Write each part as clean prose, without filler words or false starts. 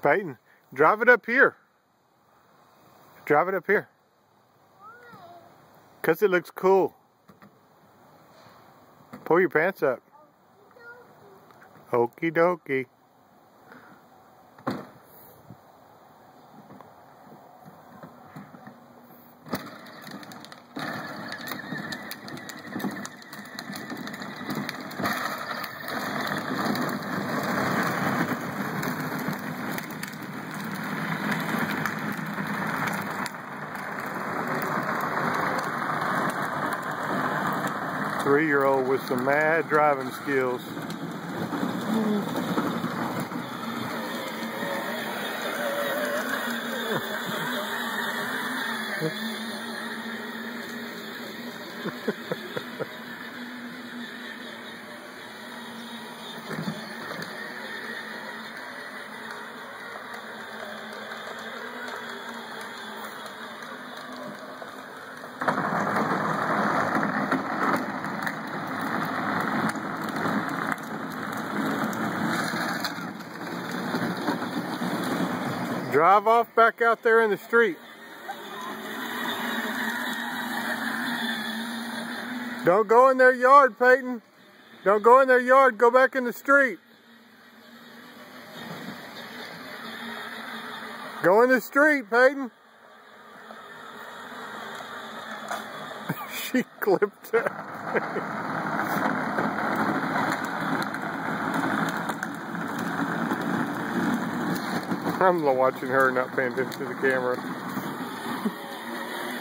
Peyton, drive it up here. Drive it up here. Because it looks cool. Pull your pants up. Okie dokie. Three-year-old with some mad driving skills. Drive off back out there in the street. Don't go in their yard, Peyton. Don't go in their yard. Go back in the street. Go in the street, Peyton. She clipped it. I'm watching her, not paying attention to the camera.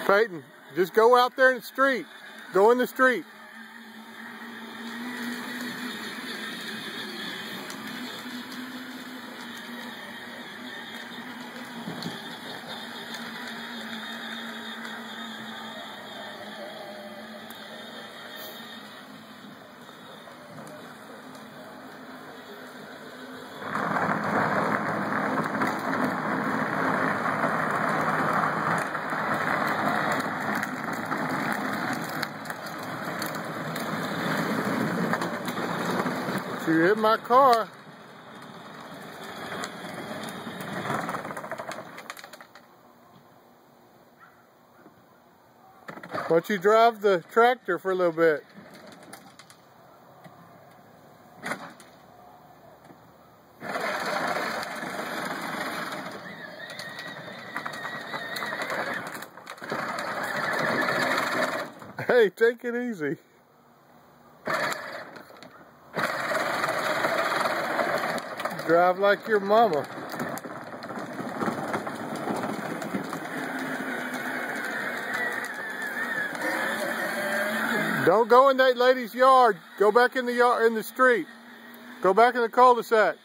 Peyton, just go out there in the street. Go in the street. You hit my car. Why don't you drive the tractor for a little bit? Hey, take it easy. Drive like your mama. Don't go in that lady's yard. Go back in the yard, in the street. Go back in the cul-de-sac.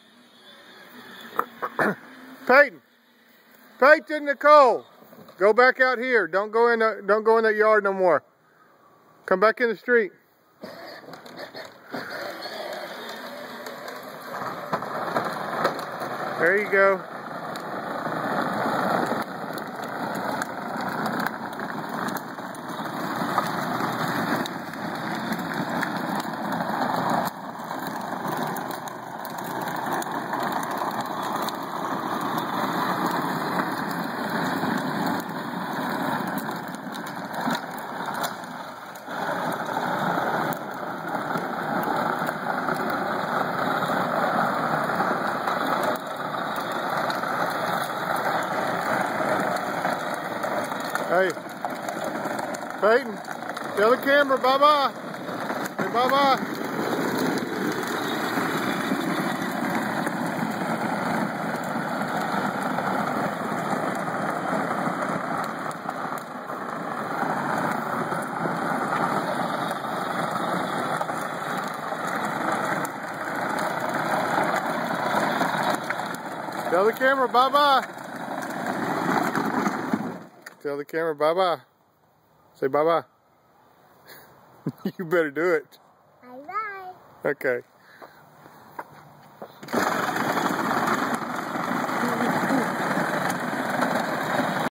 Peyton, Peyton, Nicole, go back out here. Don't go in that yard no more. Come back in the street. There you go. Hey, Peyton, tell the camera bye-bye. Say bye-bye. Tell the camera bye-bye. Tell the camera bye-bye. Say bye-bye. You better do it. Bye-bye. Okay.